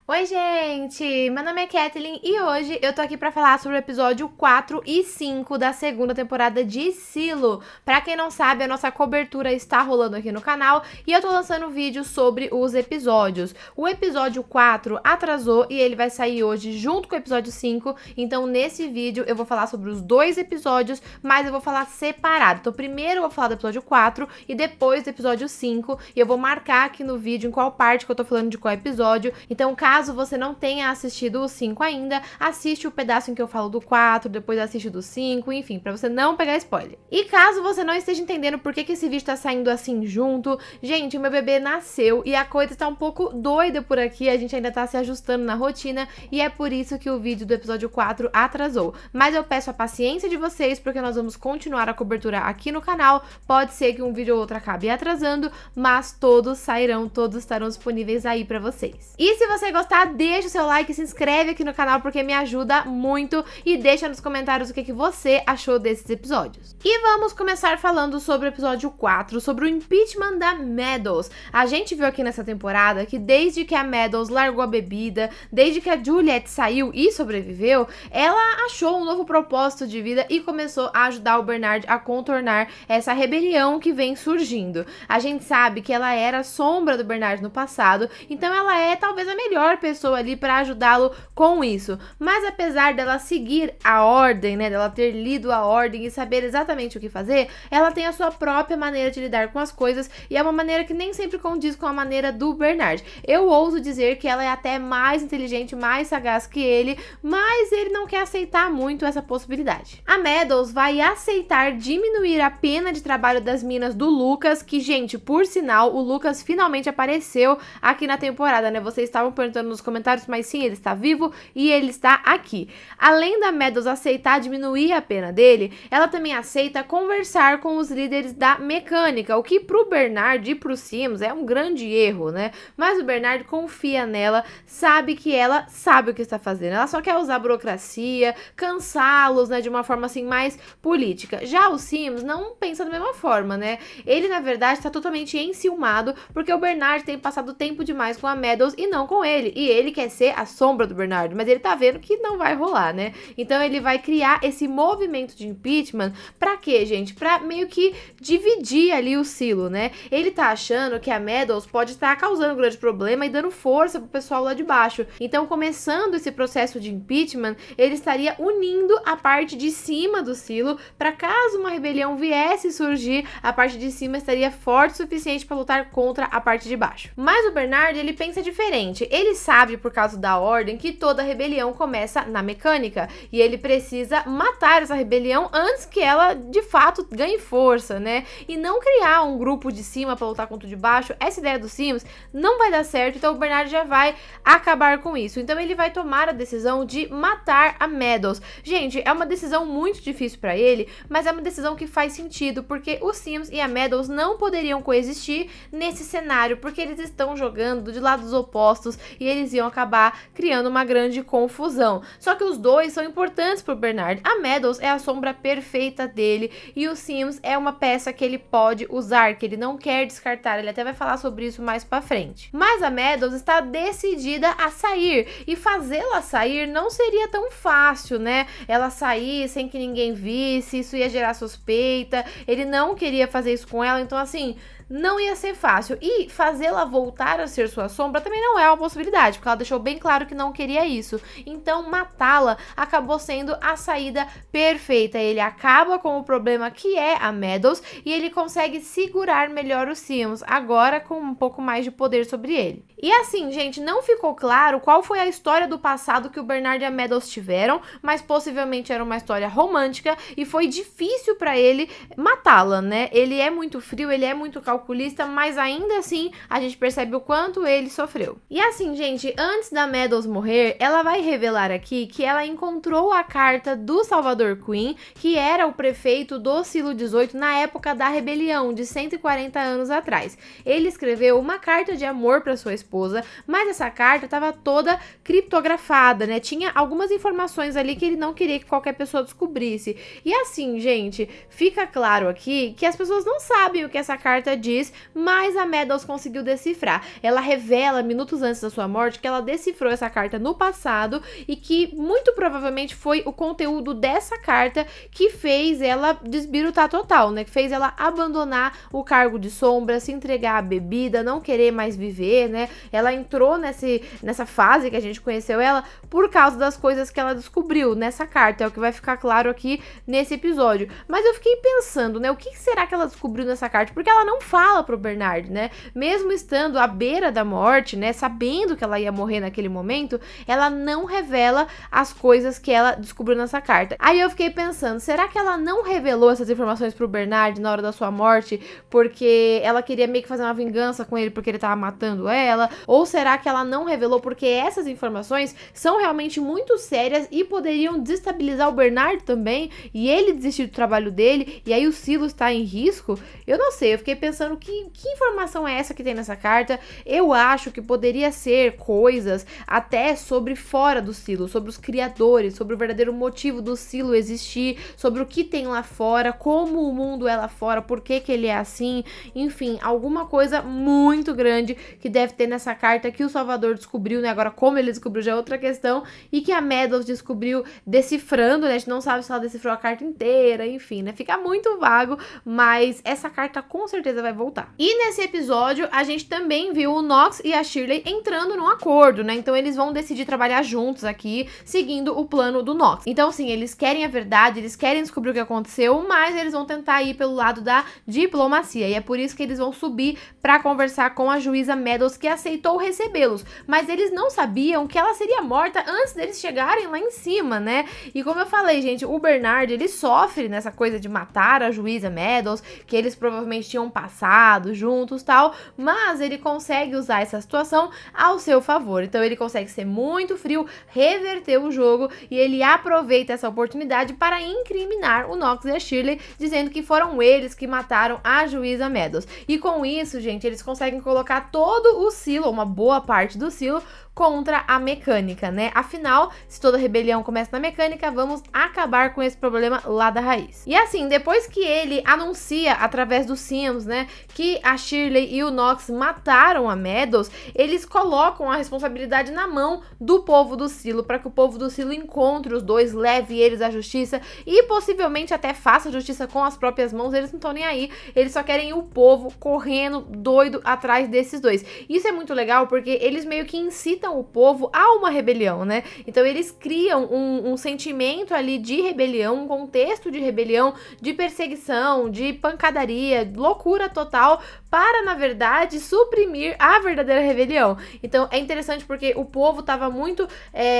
Oi, gente! Meu nome é Kathleen e hoje eu tô aqui pra falar sobre o episódio 4 e 5 da segunda temporada de Silo. Pra quem não sabe, a nossa cobertura está rolando aqui no canal e eu tô lançando vídeo sobre os episódios. O episódio 4 atrasou e ele vai sair hoje junto com o episódio 5, então nesse vídeo eu vou falar sobre os dois episódios, mas eu vou falar separado. Então primeiro eu vou falar do episódio 4 e depois do episódio 5, e eu vou marcar aqui no vídeo em qual parte que eu tô falando de qual episódio. Então caso você não tenha assistido o 5 ainda, assiste o pedaço em que eu falo do 4, depois assiste do 5, enfim, pra você não pegar spoiler. E caso você não esteja entendendo por que esse vídeo tá saindo assim junto, gente, o meu bebê nasceu e a coisa tá um pouco doida por aqui, a gente ainda tá se ajustando na rotina e é por isso que o vídeo do episódio 4 atrasou. Mas eu peço a paciência de vocês, porque nós vamos continuar a cobertura aqui no canal, pode ser que um vídeo ou outro acabe atrasando, mas todos sairão, todos estarão disponíveis aí pra vocês. E se você gostar, deixa o seu like, se inscreve aqui no canal porque me ajuda muito e deixa nos comentários o que você achou desses episódios. E vamos começar falando sobre o episódio 4, sobre o impeachment da Meadows. A gente viu aqui nessa temporada que desde que a Meadows largou a bebida, desde que a Juliet saiu e sobreviveu, ela achou um novo propósito de vida e começou a ajudar o Bernard a contornar essa rebelião que vem surgindo. A gente sabe que ela era a sombra do Bernard no passado, então ela é talvez a melhor pessoa ali para ajudá-lo com isso. Mas apesar dela seguir a ordem, né, dela ter lido a ordem e saber exatamente o que fazer, ela tem a sua própria maneira de lidar com as coisas e é uma maneira que nem sempre condiz com a maneira do Bernard. Eu ouso dizer que ela é até mais inteligente, mais sagaz que ele, mas ele não quer aceitar muito essa possibilidade. A Meadows vai aceitar diminuir a pena de trabalho das minas do Lucas, que, gente, por sinal, o Lucas finalmente apareceu aqui na temporada, né? Vocês estavam perguntando nos comentários, mas sim, ele está vivo e ele está aqui. Além da Meadows aceitar diminuir a pena dele, ela também aceita conversar com os líderes da mecânica, o que pro Bernard e pro Sims é um grande erro, né? Mas o Bernard confia nela, sabe que ela sabe o que está fazendo, ela só quer usar burocracia, cansá-los, né, de uma forma assim mais política. Já o Sims não pensa da mesma forma, né? Ele, na verdade, está totalmente enciumado porque o Bernard tem passado tempo demais com a Meadows e não com ele. E ele quer ser a sombra do Bernard, mas ele tá vendo que não vai rolar, né? Então ele vai criar esse movimento de impeachment pra quê, gente? Pra meio que dividir ali o Silo, né? Ele tá achando que a Meadows pode estar causando um grande problema e dando força pro pessoal lá de baixo. Então, começando esse processo de impeachment, ele estaria unindo a parte de cima do Silo pra caso uma rebelião viesse surgir, a parte de cima estaria forte o suficiente pra lutar contra a parte de baixo. Mas o Bernard, ele pensa diferente. Ele sabe, por causa da ordem, que toda rebelião começa na mecânica e ele precisa matar essa rebelião antes que ela, de fato, ganhe força, né? E não criar um grupo de cima pra lutar contra o de baixo. Essa ideia dos Sims não vai dar certo, então o Bernard já vai acabar com isso. Então ele vai tomar a decisão de matar a Meadows. Gente, é uma decisão muito difícil pra ele, mas é uma decisão que faz sentido, porque os Sims e a Meadows não poderiam coexistir nesse cenário, porque eles estão jogando de lados opostos e eles iam acabar criando uma grande confusão. Só que os dois são importantes pro Bernard. A Meadows é a sombra perfeita dele e o Sims é uma peça que ele pode usar, que ele não quer descartar. Ele até vai falar sobre isso mais pra frente. Mas a Meadows está decidida a sair e fazê-la sair não seria tão fácil, né? Ela sair sem que ninguém visse, isso ia gerar suspeita. Ele não queria fazer isso com ela, então assim, não ia ser fácil. E fazê-la voltar a ser sua sombra também não é uma possibilidade, porque ela deixou bem claro que não queria isso. Então, matá-la acabou sendo a saída perfeita. Ele acaba com o problema que é a Meadows e ele consegue segurar melhor os Sims, agora com um pouco mais de poder sobre ele. E assim, gente, não ficou claro qual foi a história do passado que o Bernard e a Meadows tiveram, mas possivelmente era uma história romântica e foi difícil pra ele matá-la, né? Ele é muito frio, ele é muito calculista, mas ainda assim a gente percebe o quanto ele sofreu. E assim, gente, antes da Meadows morrer, ela vai revelar aqui que ela encontrou a carta do Salvador Queen, que era o prefeito do Silo 18 na época da rebelião, de 140 anos atrás. Ele escreveu uma carta de amor para sua esposa, mas essa carta estava toda criptografada, né? Tinha algumas informações ali que ele não queria que qualquer pessoa descobrisse. E assim, gente, fica claro aqui que as pessoas não sabem o que essa carta diz diz, mas a Meadows conseguiu decifrar. Ela revela, minutos antes da sua morte, que ela decifrou essa carta no passado e que muito provavelmente foi o conteúdo dessa carta que fez ela desbirutar total, né? Que fez ela abandonar o cargo de sombra, se entregar à bebida, não querer mais viver, né? Ela entrou nessa fase que a gente conheceu ela por causa das coisas que ela descobriu nessa carta, é o que vai ficar claro aqui nesse episódio. Mas eu fiquei pensando, né? O que será que ela descobriu nessa carta? Porque ela não fala pro Bernard, né? Mesmo estando à beira da morte, né? Sabendo que ela ia morrer naquele momento, ela não revela as coisas que ela descobriu nessa carta. Aí eu fiquei pensando, será que ela não revelou essas informações pro Bernard na hora da sua morte porque ela queria meio que fazer uma vingança com ele porque ele tava matando ela? Ou será que ela não revelou porque essas informações são realmente muito sérias e poderiam desestabilizar o Bernard também e ele desistir do trabalho dele e aí o Silos tá em risco? Eu não sei, eu fiquei pensando que informação é essa que tem nessa carta. Eu acho que poderia ser coisas até sobre fora do Silo, sobre os criadores, sobre o verdadeiro motivo do Silo existir, sobre o que tem lá fora, como o mundo é lá fora, por que ele é assim, enfim, alguma coisa muito grande que deve ter nessa carta que o Salvador descobriu, né? Agora, como ele descobriu já é outra questão, e que a Meadows descobriu decifrando, né? A gente não sabe se ela decifrou a carta inteira, enfim, né? Fica muito vago, mas essa carta com certeza vai voltar. E nesse episódio, a gente também viu o Knox e a Shirley entrando num acordo, né? Então eles vão decidir trabalhar juntos aqui, seguindo o plano do Knox. Então, sim, eles querem a verdade, eles querem descobrir o que aconteceu, mas eles vão tentar ir pelo lado da diplomacia. E é por isso que eles vão subir pra conversar com a juíza Meadows, que aceitou recebê-los. Mas eles não sabiam que ela seria morta antes deles chegarem lá em cima, né? E como eu falei, gente, o Bernard, ele sofre nessa coisa de matar a juíza Meadows, que eles provavelmente tinham passado juntos, tal, mas ele consegue usar essa situação ao seu favor. Então ele consegue ser muito frio, reverter o jogo e ele aproveita essa oportunidade para incriminar o Knox e a Shirley, dizendo que foram eles que mataram a juíza Meadows. E com isso, gente, eles conseguem colocar todo o Silo, uma boa parte do Silo, contra a mecânica, né? Afinal, se toda rebelião começa na mecânica, vamos acabar com esse problema lá da raiz. E assim, depois que ele anuncia através dos Sims, né, que a Shirley e o Knox mataram a Meadows, eles colocam a responsabilidade na mão do povo do Silo, para que o povo do Silo encontre os dois, leve eles à justiça e possivelmente até faça justiça com as próprias mãos. Eles não estão nem aí, eles só querem o povo correndo doido atrás desses dois. Isso é muito legal porque eles meio que incitam o povo a uma rebelião, né? Então eles criam um sentimento ali de rebelião, um contexto de rebelião, de perseguição, de pancadaria, loucura total, para, na verdade, suprimir a verdadeira rebelião. Então é interessante porque o povo estava muito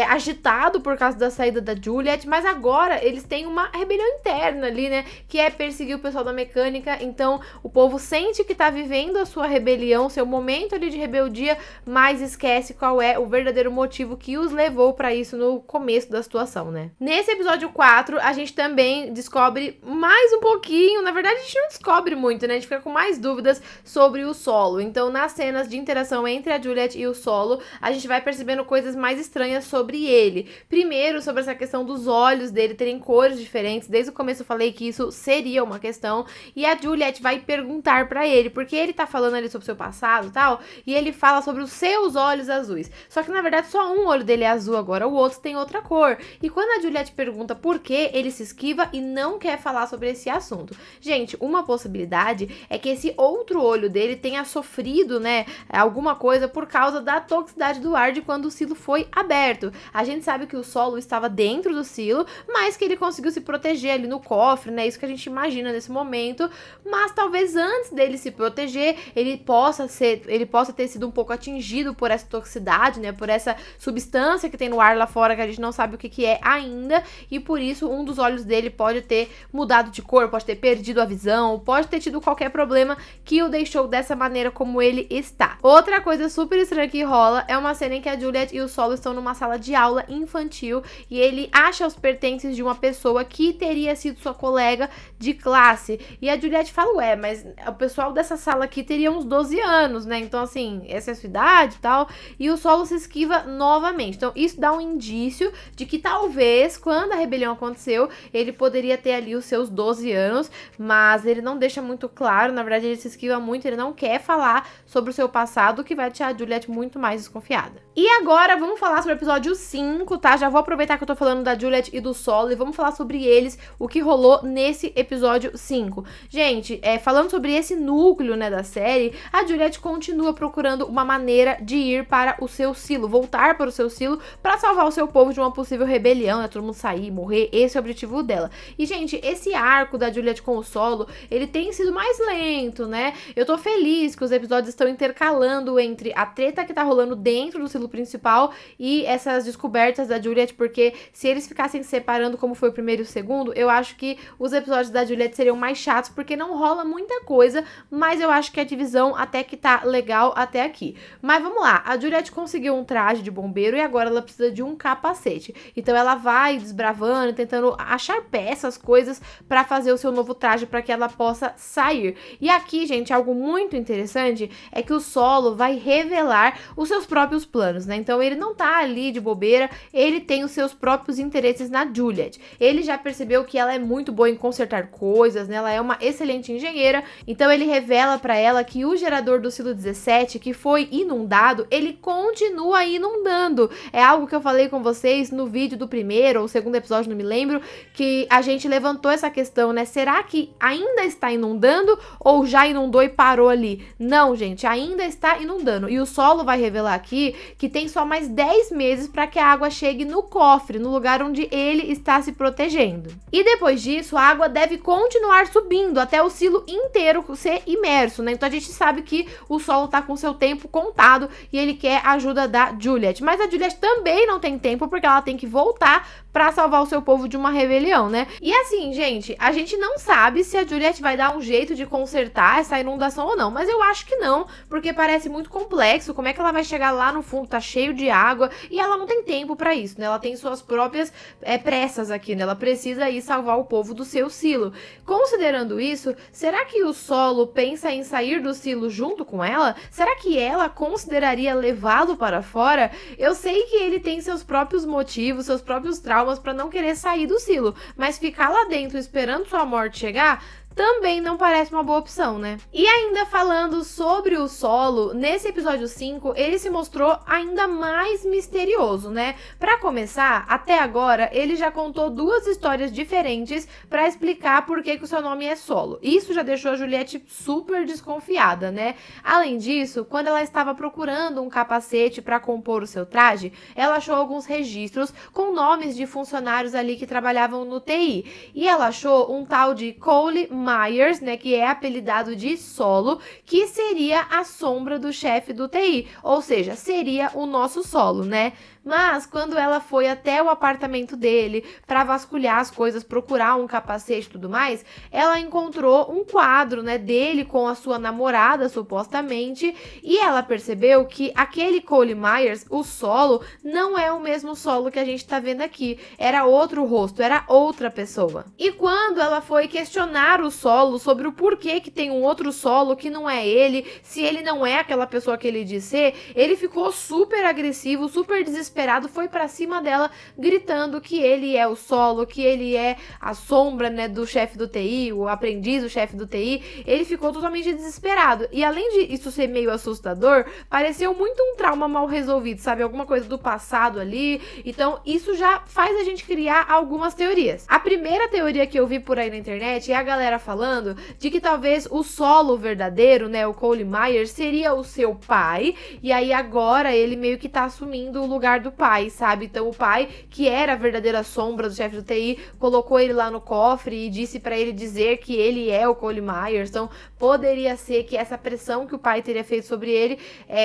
agitado por causa da saída da Juliet, mas agora eles têm uma rebelião interna ali, né? Que é perseguir o pessoal da mecânica. Então o povo sente que tá vivendo a sua rebelião, seu momento ali de rebeldia, mas esquece qual é o verdadeiro motivo que os levou para isso no começo da situação, né? Nesse episódio 4, a gente também descobre mais um pouquinho, na verdade a gente não descobre muito, né? A gente fica com mais dúvidas sobre o Solo. Então, nas cenas de interação entre a Juliet e o Solo, a gente vai percebendo coisas mais estranhas sobre ele. Primeiro, sobre essa questão dos olhos dele terem cores diferentes. Desde o começo eu falei que isso seria uma questão, e a Juliet vai perguntar pra ele, porque ele tá falando ali sobre o seu passado e tal, e ele fala sobre os seus olhos azuis. Só que, na verdade, só um olho dele é azul agora, o outro tem outra cor. E quando a Juliet pergunta por que, ele se esquiva e não quer falar sobre esse assunto. Gente, uma possibilidade é que esse outro olho dele tenha sofrido, né, alguma coisa por causa da toxicidade do ar de quando o silo foi aberto. A gente sabe que o Solo estava dentro do silo, mas que ele conseguiu se proteger ali no cofre, né, isso que a gente imagina nesse momento, mas talvez antes dele se proteger, ele possa ter sido um pouco atingido por essa toxicidade, né, por essa substância que tem no ar lá fora, que a gente não sabe o que é ainda, e por isso um dos olhos dele pode ter mudado de cor, pode ter perdido a visão, pode ter tido qualquer problema que o deixou dessa maneira como ele está. Outra coisa super estranha que rola é uma cena em que a Juliet e o Solo estão numa sala de aula infantil e ele acha os pertences de uma pessoa que teria sido sua colega de classe. E a Juliet fala, ué, mas o pessoal dessa sala aqui teria uns 12 anos, né? Então, assim, essa é a sua idade e tal. E o Solo solo se esquiva novamente. Então isso dá um indício de que talvez, quando a rebelião aconteceu, ele poderia ter ali os seus 12 anos, mas ele não deixa muito claro, na verdade ele se esquiva muito, ele não quer falar sobre o seu passado, o que vai deixar a Juliet muito mais desconfiada. E agora vamos falar sobre o episódio 5, tá? Já vou aproveitar que eu tô falando da Juliet e do Solo e vamos falar sobre eles, o que rolou nesse episódio 5. Gente, falando sobre esse núcleo, né, da série, a Juliet continua procurando uma maneira de ir para o seu silo, voltar para o seu silo para salvar o seu povo de uma possível rebelião, né? Todo mundo sair, morrer, esse é o objetivo dela. E, gente, esse arco da Juliet com o Solo, ele tem sido mais lento, né? Eu tô feliz que os episódios estão intercalando entre a treta que tá rolando dentro do silo principal e essas descobertas da Juliet, porque se eles ficassem separando como foi o primeiro e o segundo, eu acho que os episódios da Juliet seriam mais chatos, porque não rola muita coisa, mas eu acho que a divisão até que tá legal até aqui. Mas vamos lá, a Juliet conseguiu um traje de bombeiro e agora ela precisa de um capacete. Então ela vai desbravando, tentando achar peças, coisas pra fazer o seu novo traje para que ela possa sair. E aqui, gente, algo muito interessante é que o Solo vai revelar os seus próprios planos, né? Então ele não tá ali de bobeira, ele tem os seus próprios interesses na Juliet. Ele já percebeu que ela é muito boa em consertar coisas, né? Ela é uma excelente engenheira, então ele revela pra ela que o gerador do silo 17, que foi inundado, ele continua inundando. É algo que eu falei com vocês no vídeo do primeiro ou segundo episódio, não me lembro, que a gente levantou essa questão, né? Será que ainda está inundando ou já inundou e parou ali? Não, gente, ainda está inundando. E o Solo vai revelar aqui que tem só mais 10 meses para que a água chegue no cofre, no lugar onde ele está se protegendo. E depois disso, a água deve continuar subindo até o silo inteiro ser imerso, né? Então a gente sabe que o Solo tá com seu tempo contado e ele quer a ajuda da Juliet. Mas a Juliet também não tem tempo porque ela tem que voltar pra salvar o seu povo de uma rebelião, né? E assim, gente, a gente não sabe se a Juliet vai dar um jeito de consertar essa inundação ou não, mas eu acho que não, porque parece muito complexo. Como é que ela vai chegar lá no fundo, tá cheio de água, e ela não tem tempo pra isso, né? Ela tem suas próprias pressas aqui, né? Ela precisa ir salvar o povo do seu silo. Considerando isso, será que o Solo pensa em sair do silo junto com ela? Será que ela consideraria levá-lo para fora? Eu sei que ele tem seus próprios motivos, seus próprios traumas pra não querer sair do silo, mas ficar lá dentro esperando sua morte chegar também não parece uma boa opção, né? E ainda falando sobre o Solo, nesse episódio 5, ele se mostrou ainda mais misterioso, né? Pra começar, até agora, ele já contou 2 histórias diferentes pra explicar por que o seu nome é Solo. Isso já deixou a Juliet super desconfiada, né? Além disso, quando ela estava procurando um capacete pra compor o seu traje, ela achou alguns registros com nomes de funcionários ali que trabalhavam no TI. E ela achou um tal de Cole Myers, né, que é apelidado de Solo, que seria a sombra do chefe do TI, ou seja, seria o nosso Solo, né? Mas quando ela foi até o apartamento dele para vasculhar as coisas, procurar um capacete e tudo mais, ela encontrou um quadro, né, dele com a sua namorada, supostamente, e ela percebeu que aquele Cole Myers, o Solo, não é o mesmo Solo que a gente tá vendo aqui. Era outro rosto, era outra pessoa. E quando ela foi questionar o Solo sobre o porquê que tem um outro Solo que não é ele, se ele não é aquela pessoa que ele diz ser, ele ficou super agressivo, super desesperado, foi pra cima dela, gritando que ele é o Solo, que ele é a sombra, né, do chefe do TI, o aprendiz do chefe do TI. Ele ficou totalmente desesperado. E além de isso ser meio assustador, pareceu muito um trauma mal resolvido, sabe? Alguma coisa do passado ali. Então, isso já faz a gente criar algumas teorias. A primeira teoria que eu vi por aí na internet é a galera falando de que talvez o Solo verdadeiro, né, o Cole Myers, seria o seu pai, e aí agora ele meio que tá assumindo o lugar do pai, sabe? Então o pai, que era a verdadeira sombra do chefe do TI, colocou ele lá no cofre e disse pra ele dizer que ele é o Cole Myers. Então poderia ser que essa pressão que o pai teria feito sobre ele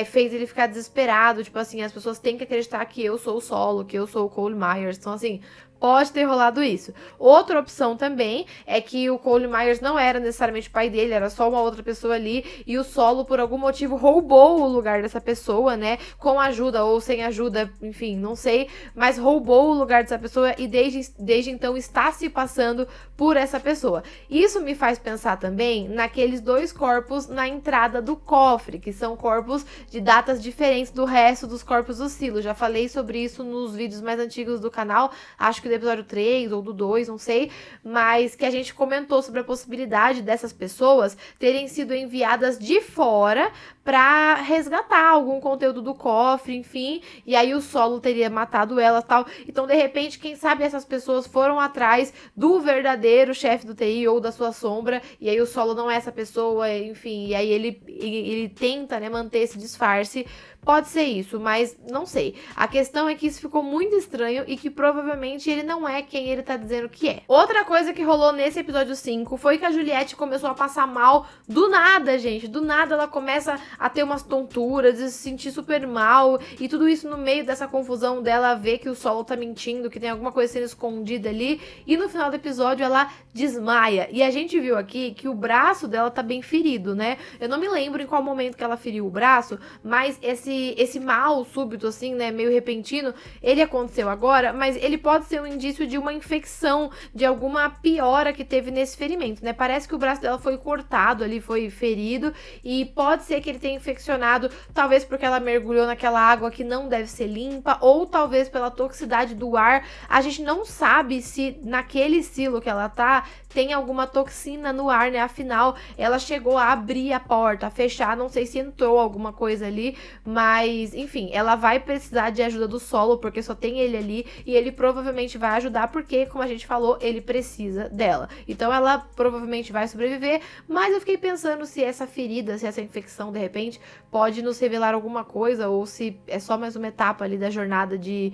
fez ele ficar desesperado, tipo assim, as pessoas têm que acreditar que eu sou o Solo, que eu sou o Cole Myers. Então assim, Pode ter rolado isso. Outra opção também é que o Cole Myers não era necessariamente o pai dele, era só uma outra pessoa ali, e o Solo, por algum motivo, roubou o lugar dessa pessoa, né? Com ajuda ou sem ajuda, enfim, não sei, mas roubou o lugar dessa pessoa e desde então está se passando por essa pessoa. Isso me faz pensar também naqueles 2 corpos na entrada do cofre, que são corpos de datas diferentes do resto dos corpos do Silo. Já falei sobre isso nos vídeos mais antigos do canal, acho que do episódio 3 ou do 2, não sei, mas que a gente comentou sobre a possibilidade dessas pessoas terem sido enviadas de fora pra resgatar algum conteúdo do cofre, enfim, e aí o Solo teria matado elas e tal. Então, de repente, quem sabe essas pessoas foram atrás do verdadeiro chefe do TI ou da sua sombra, e aí o Solo não é essa pessoa, enfim, e aí ele tenta, né, manter esse disfarce. Pode ser isso, mas não sei. A questão é que isso ficou muito estranho e que provavelmente ele não é quem ele tá dizendo que é. Outra coisa que rolou nesse episódio 5 foi que a Juliette começou a passar mal do nada, gente. Do nada ela começa a ter umas tonturas, a se sentir super mal, e tudo isso no meio dessa confusão dela ver que o Solo tá mentindo, que tem alguma coisa sendo escondida ali, e no final do episódio ela desmaia. E a gente viu aqui que o braço dela tá bem ferido, né? Eu não me lembro em qual momento que ela feriu o braço, mas esse mal súbito, assim, né, meio repentino, ele aconteceu agora, mas ele pode ser um indício de uma infecção, de alguma piora que teve nesse ferimento, né? Parece que o braço dela foi cortado ali, foi ferido, e pode ser que ele tenha infeccionado, talvez porque ela mergulhou naquela água que não deve ser limpa, ou talvez pela toxicidade do ar. A gente não sabe se naquele silo que ela tá, tem alguma toxina no ar, né? Afinal, ela chegou a abrir a porta, a fechar, não sei se entrou alguma coisa ali, mas, enfim, ela vai precisar de ajuda do Solo, porque só tem ele ali, e ele provavelmente vai ajudar, porque, como a gente falou, ele precisa dela. Então, ela provavelmente vai sobreviver, mas eu fiquei pensando se essa ferida, se essa infecção, de repente, pode nos revelar alguma coisa, ou se é só mais uma etapa ali da jornada de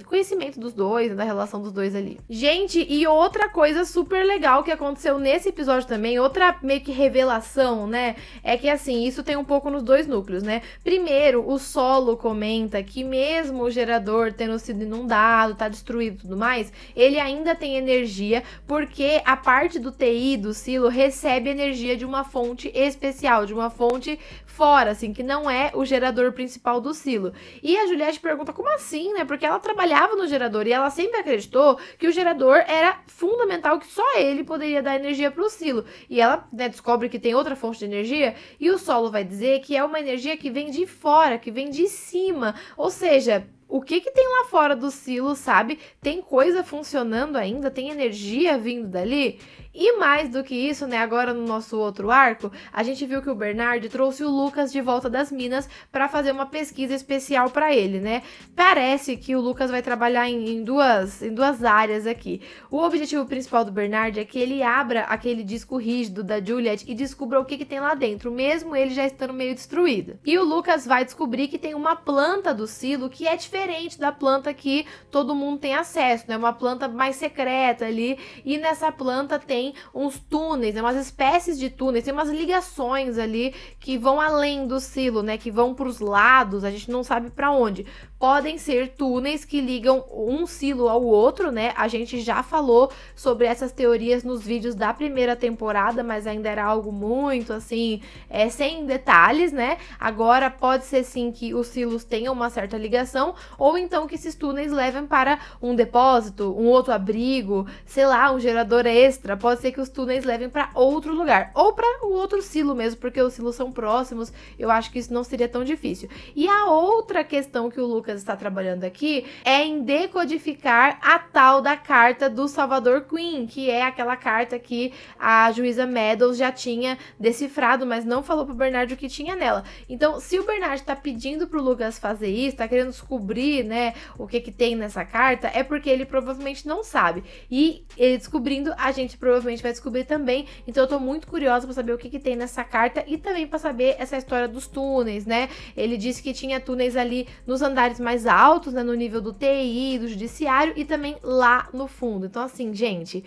conhecimento dos dois, da relação dos dois ali. Gente, e outra coisa super legal que aconteceu nesse episódio também, outra meio que revelação, né, é que, assim, isso tem um pouco nos 2 núcleos, né? Primeiro, o Solo comenta que mesmo o gerador tendo sido inundado, tá destruído e tudo mais, ele ainda tem energia, porque a parte do TI, do Silo, recebe energia de uma fonte especial, de uma fonte fora, assim, que não é o gerador principal do Silo. E a Juliette pergunta como assim, né? Porque ela trabalhava no gerador e ela sempre acreditou que o gerador era fundamental, que só ele poderia dar energia pro Silo. E ela, né, descobre que tem outra fonte de energia, e o Solo vai dizer que é uma energia que vem de fora, que vem de cima. Ou seja, o que tem lá fora do Silo, sabe? Tem coisa funcionando ainda? Tem energia vindo dali? E mais do que isso, né, agora no nosso outro arco, a gente viu que o Bernard trouxe o Lucas de volta das minas para fazer uma pesquisa especial para ele, né? Parece que o Lucas vai trabalhar em duas áreas aqui. O objetivo principal do Bernard é que ele abra aquele disco rígido da Juliette e descubra o que tem lá dentro, mesmo ele já estando meio destruído. E o Lucas vai descobrir que tem uma planta do Silo que é diferente da planta que todo mundo tem acesso, né? Uma planta mais secreta ali, e nessa planta tem uns túneis, né, umas espécies de túneis, tem umas ligações ali que vão além do Silo, né, que vão para os lados, a gente não sabe para onde. Podem ser túneis que ligam um Silo ao outro, né? A gente já falou sobre essas teorias nos vídeos da primeira temporada, mas ainda era algo muito, assim, sem detalhes, né? Agora pode ser sim que os Silos tenham uma certa ligação, ou então que esses túneis levem para um depósito, um outro abrigo, sei lá, um gerador extra. Pode ser que os túneis levem para outro lugar, ou para o outro Silo mesmo, porque os Silos são próximos. Eu acho que isso não seria tão difícil. E a outra questão que o Lucas está trabalhando aqui é em decodificar a tal da carta do Salvador Queen, que é aquela carta que a juíza Meadows já tinha decifrado, mas não falou pro Bernard o que tinha nela. Então, se o Bernard tá pedindo pro Lucas fazer isso, tá querendo descobrir, né, o que tem nessa carta, é porque ele provavelmente não sabe. E ele descobrindo, a gente provavelmente vai descobrir também. Então, eu tô muito curiosa pra saber o que tem nessa carta e também pra saber essa história dos túneis, né? Ele disse que tinha túneis ali nos andares mais altos, né, no nível do TI, do judiciário, e também lá no fundo. Então, assim, gente,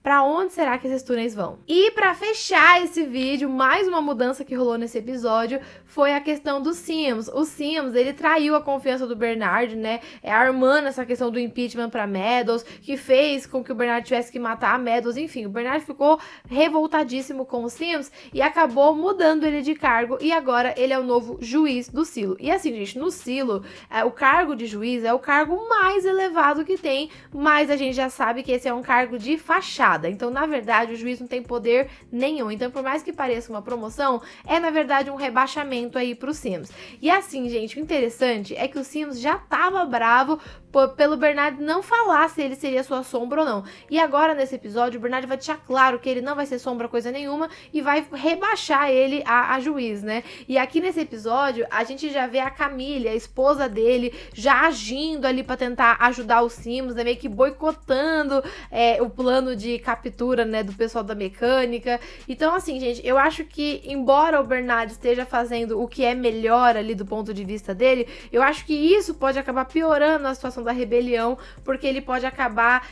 pra onde será que esses túneis vão? E pra fechar esse vídeo, mais uma mudança que rolou nesse episódio foi a questão do Sims. O Sims, ele traiu a confiança do Bernard, né, armando essa questão do impeachment pra Meadows, que fez com que o Bernard tivesse que matar a Meadows, enfim, o Bernard ficou revoltadíssimo com o Sims e acabou mudando ele de cargo e agora ele é o novo juiz do Silo. E assim, gente, no Silo, o cargo de juiz é o cargo mais elevado que tem, mas a gente já sabe que esse é um cargo de fachada, então na verdade o juiz não tem poder nenhum, então por mais que pareça uma promoção, é na verdade um rebaixamento aí pro Sims. E assim, gente, o interessante é que o Sims já tava bravo pelo Bernard não falar se ele seria sua sombra ou não. E agora, nesse episódio, o Bernard vai deixar claro que ele não vai ser sombra coisa nenhuma e vai rebaixar ele a juiz, né? E aqui nesse episódio, a gente já vê a Camille, a esposa dele, já agindo ali pra tentar ajudar os Sims, né? Meio que boicotando o plano de captura, né, do pessoal da mecânica. Então, assim, gente, eu acho que, embora o Bernard esteja fazendo o que é melhor ali do ponto de vista dele, eu acho que isso pode acabar piorando a situação da rebelião, porque ele pode acabar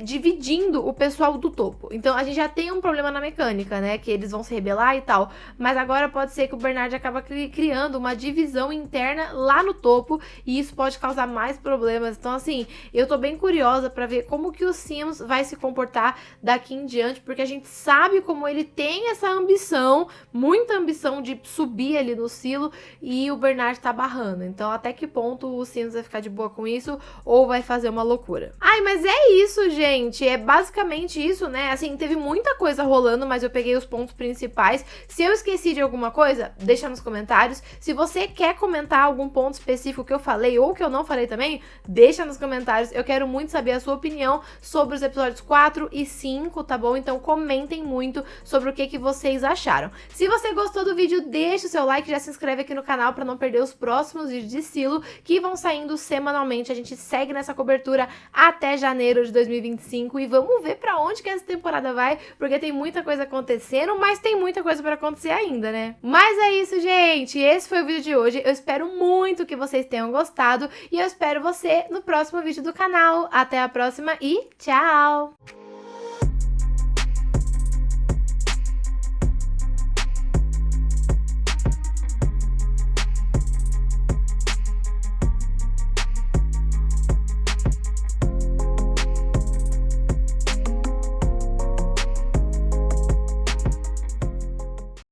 dividindo o pessoal do topo. Então a gente já tem um problema na mecânica, né, que eles vão se rebelar e tal, mas agora pode ser que o Bernard acaba criando uma divisão interna lá no topo e isso pode causar mais problemas. Então assim, eu tô bem curiosa pra ver como que o Sims vai se comportar daqui em diante, porque a gente sabe como ele tem essa ambição, muita ambição de subir ali no Silo e o Bernard tá barrando. Então até que ponto o Sims vai ficar de boa com isso ou vai fazer uma loucura. Ai, mas é isso, gente. É basicamente isso, né? Assim, teve muita coisa rolando, mas eu peguei os pontos principais. Se eu esqueci de alguma coisa, deixa nos comentários. Se você quer comentar algum ponto específico que eu falei ou que eu não falei também, deixa nos comentários. Eu quero muito saber a sua opinião sobre os episódios 4 e 5, tá bom? Então comentem muito sobre o que vocês acharam. Se você gostou do vídeo, deixa o seu like e já se inscreve aqui no canal para não perder os próximos vídeos de Silo que vão saindo semanalmente. A gente segue nessa cobertura até janeiro de 2025 e vamos ver pra onde que essa temporada vai, porque tem muita coisa acontecendo, mas tem muita coisa pra acontecer ainda, né? Mas é isso, gente! Esse foi o vídeo de hoje. Eu espero muito que vocês tenham gostado e eu espero você no próximo vídeo do canal. Até a próxima e tchau!